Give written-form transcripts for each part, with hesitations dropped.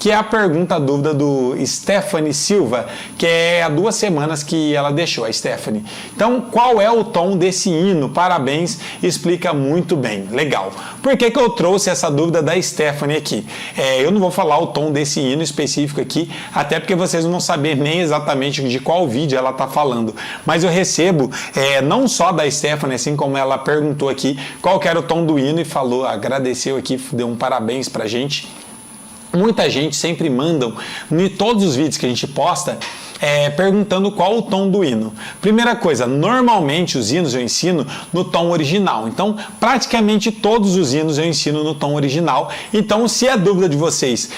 que é a pergunta, a dúvida do Stephanie Silva, que é há 2 semanas que ela deixou, a Stephanie. Então, qual é o tom desse hino? Parabéns, explica muito bem. Legal. Por que eu trouxe essa dúvida da Stephanie aqui? Eu não vou falar o tom desse hino específico aqui, até porque vocês não vão saber nem exatamente de qual vídeo ela está falando. Mas eu recebo, não só da Stephanie, assim como ela perguntou aqui qual que era o tom do hino e falou, agradeceu aqui, deu um parabéns pra gente. Muita gente sempre mandam em todos os vídeos que a gente posta perguntando qual o tom do hino. Primeira coisa, normalmente os hinos eu ensino no tom original. Então, praticamente todos os hinos eu ensino no tom original. Então, se a dúvida de vocês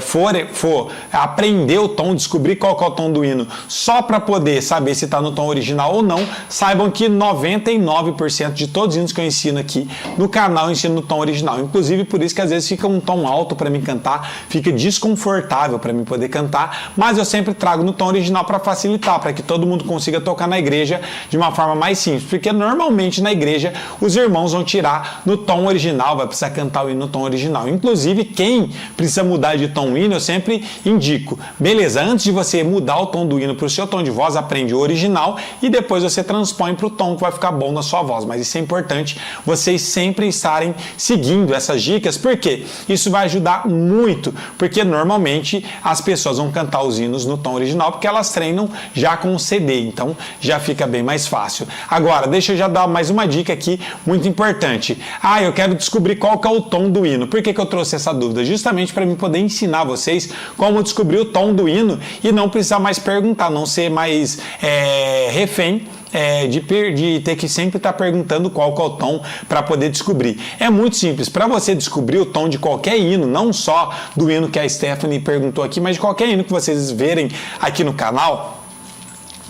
for aprender o tom, descobrir qual que é o tom do hino, só para poder saber se está no tom original ou não, saibam que 99% de todos os hinos que eu ensino aqui no canal eu ensino no tom original. Inclusive, por isso que às vezes fica um tom alto para mim cantar, fica desconfortável para mim poder cantar, mas eu sempre trago no tom original para facilitar, para que todo mundo consiga tocar na igreja de uma forma mais simples, porque normalmente na igreja os irmãos vão tirar no tom original, vai precisar cantar o hino no tom original. Inclusive, quem precisa mudar de tom hino, eu sempre indico, beleza, antes de você mudar o tom do hino para o seu tom de voz, aprende o original e depois você transpõe para o tom que vai ficar bom na sua voz. Mas isso é importante, vocês sempre estarem seguindo essas dicas, porque isso vai ajudar muito, porque normalmente as pessoas vão cantar os hinos no tom original, porque elas treinam já com o CD, então já fica bem mais fácil. Agora, deixa eu já dar mais uma dica aqui, muito importante. Eu quero descobrir qual que é o tom do hino. Por que eu trouxe essa dúvida? Justamente para mim poder ensinar vocês como descobrir o tom do hino e não precisar mais perguntar, não ser mais refém de ter que sempre estar perguntando qual que é o tom para poder descobrir. É muito simples, para você descobrir o tom de qualquer hino, não só do hino que a Stephanie perguntou aqui, mas de qualquer hino que vocês verem aqui no canal.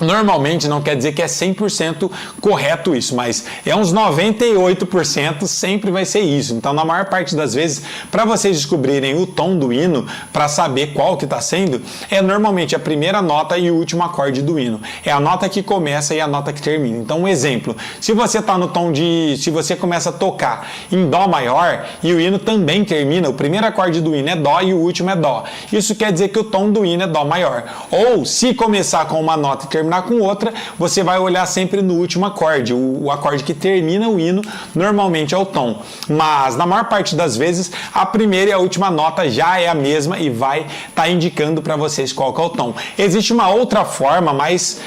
Normalmente não quer dizer que é 100% correto isso, mas é uns 98% sempre vai ser isso. Então, na maior parte das vezes, para vocês descobrirem o tom do hino, para saber qual que está sendo, é normalmente a primeira nota e o último acorde do hino. É a nota que começa e a nota que termina. Então, um exemplo, se você está no tom se você começa a tocar em Dó maior e o hino também termina, o primeiro acorde do hino é Dó e o último é Dó. Isso quer dizer que o tom do hino é Dó maior. Ou, se começar com uma nota e terminar com outra, você vai olhar sempre no último acorde. O acorde que termina o hino normalmente é o tom. Mas na maior parte das vezes a primeira e a última nota já é a mesma e vai estar indicando para vocês qual que é o tom. Existe uma outra forma mais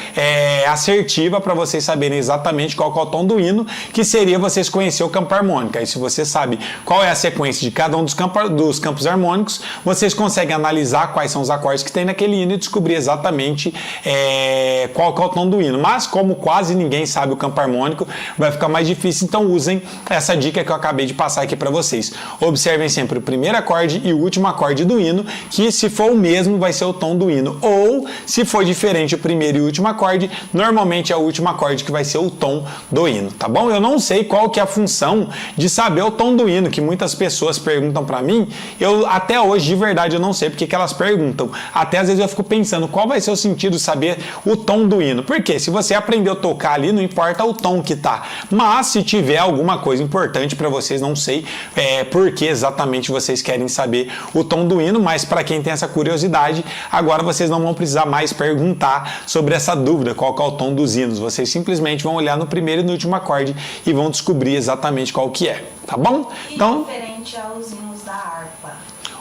assertiva para vocês saberem exatamente qual que é o tom do hino, que seria vocês conhecer o campo harmônico. Aí se você sabe qual é a sequência de cada um dos campos harmônicos, vocês conseguem analisar quais são os acordes que tem naquele hino e descobrir exatamente qual que é o tom do hino. Mas como quase ninguém sabe o campo harmônico, vai ficar mais difícil, então usem essa dica que eu acabei de passar aqui para vocês. Observem sempre o primeiro acorde e o último acorde do hino, que se for o mesmo vai ser o tom do hino. Ou, se for diferente o primeiro e o último acorde, normalmente é o último acorde que vai ser o tom do hino, tá bom? Eu não sei qual que é a função de saber o tom do hino, que muitas pessoas perguntam para mim. Eu até hoje, de verdade, eu não sei porque que elas perguntam. Até às vezes eu fico pensando, qual vai ser o sentido de saber o tom do hino? Porque se você aprendeu a tocar ali, não importa o tom que tá. Mas se tiver alguma coisa importante para vocês, não sei por que exatamente vocês querem saber o tom do hino, mas para quem tem essa curiosidade, agora vocês não vão precisar mais perguntar sobre essa dúvida, qual que é o tom dos hinos. Vocês simplesmente vão olhar no primeiro e no último acorde e vão descobrir exatamente qual que é, tá bom? Então, diferente aos hinos da harpa.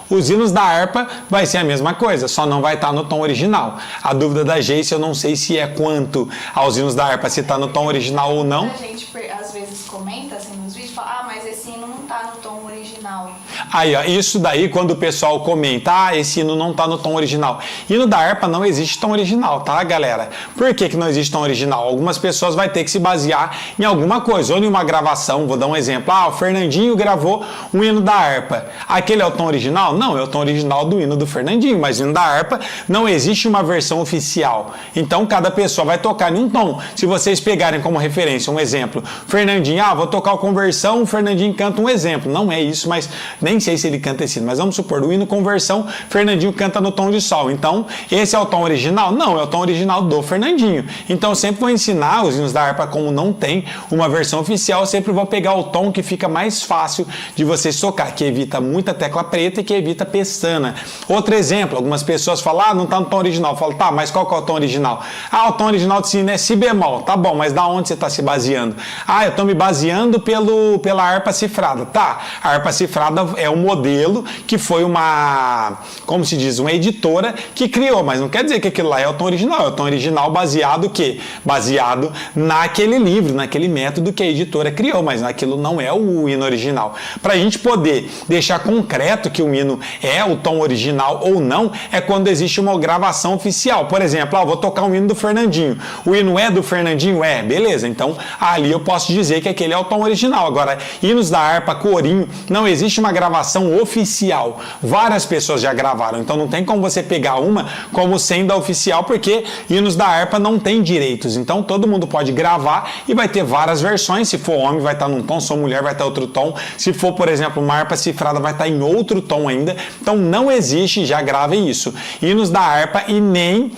Os hinos da harpa vai ser a mesma coisa, só não vai estar no tom original. A dúvida da Geice, eu não sei se é quanto aos hinos da harpa, se está no tom original ou não. A gente às vezes comenta assim nos vídeos, fala, mas esse hino não está no tom original. Aí, ó, isso daí quando o pessoal comenta, esse hino não está no tom original. Hino da harpa não existe tom original, tá, galera? Por que não existe tom original? Algumas pessoas vão ter que se basear em alguma coisa, ou em uma gravação. Vou dar um exemplo. O Fernandinho gravou um hino da harpa. Aquele é o tom original? Não, é o tom original do hino do Fernandinho, mas o hino da harpa não existe uma versão oficial. Então, cada pessoa vai tocar em um tom. Se vocês pegarem como referência um exemplo, Fernandinho, vou tocar o Conversão, o Fernandinho canta um exemplo. Não é isso, mas nem nem sei se ele canta esse hino, mas vamos supor, o hino Conversão, Fernandinho canta no tom de sol. Então, esse é o tom original? Não, é o tom original do Fernandinho. Então, eu sempre vou ensinar os hinos da harpa, como não tem uma versão oficial, eu sempre vou pegar o tom que fica mais fácil de você tocar, que evita muita tecla preta e que evita pestana. Outro exemplo, algumas pessoas falam, ah, não tá no tom original. Eu falo, tá, mas qual que é o tom original? Ah, o tom original desse hino é si bemol. Tá bom, mas da onde você está se baseando? Ah, eu estou me baseando pela harpa cifrada. Tá, a harpa cifrada é um modelo que foi uma, como se diz, uma editora que criou, mas não quer dizer que aquilo lá é o tom original. É o tom original baseado o quê? Baseado naquele livro, naquele método que a editora criou, mas aquilo não é o hino original. Para a gente poder deixar concreto que o hino é o tom original ou não, é quando existe uma gravação oficial. Por exemplo, vou tocar um hino do Fernandinho. O hino é do Fernandinho? É, beleza. Então, ali eu posso dizer que aquele é o tom original. Agora, hinos da harpa, corinho, não existe uma gravação oficial. Várias pessoas já gravaram, então não tem como você pegar uma como sendo a oficial, porque hinos da harpa não tem direitos. Então, todo mundo pode gravar e vai ter várias versões. Se for homem, vai estar num tom, se for mulher, vai estar outro tom. Se for, por exemplo, uma harpa cifrada, vai estar em outro tom ainda. Então, não existe, já gravem isso, hinos da harpa e nem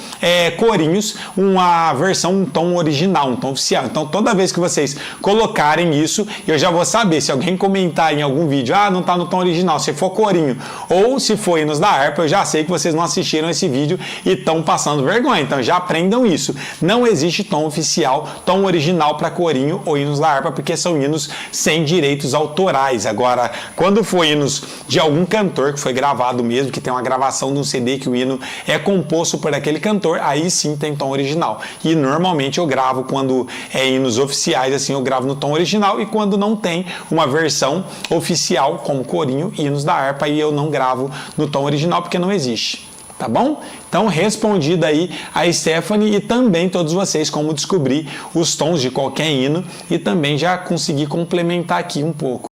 corinhos, uma versão, um tom original, um tom oficial. Então, toda vez que vocês colocarem isso, eu já vou saber. Se alguém comentar em algum vídeo, não está no tom original, se for corinho ou se for hinos da harpa, eu já sei que vocês não assistiram esse vídeo e estão passando vergonha. Então, já aprendam isso. Não existe tom oficial, tom original para corinho ou hinos da harpa, porque são hinos sem direitos autorais. Agora, quando for hinos de algum cantor que foi gravado mesmo, que tem uma gravação de um CD que o hino é composto por aquele cantor, aí sim tem tom original. E normalmente eu gravo quando é hinos oficiais, assim, eu gravo no tom original, e quando não tem uma versão oficial, como corinho e hinos da harpa, aí eu não gravo no tom original, porque não existe. Tá bom? Então, respondida aí a Stephanie e também todos vocês como descobrir os tons de qualquer hino, e também já consegui complementar aqui um pouco.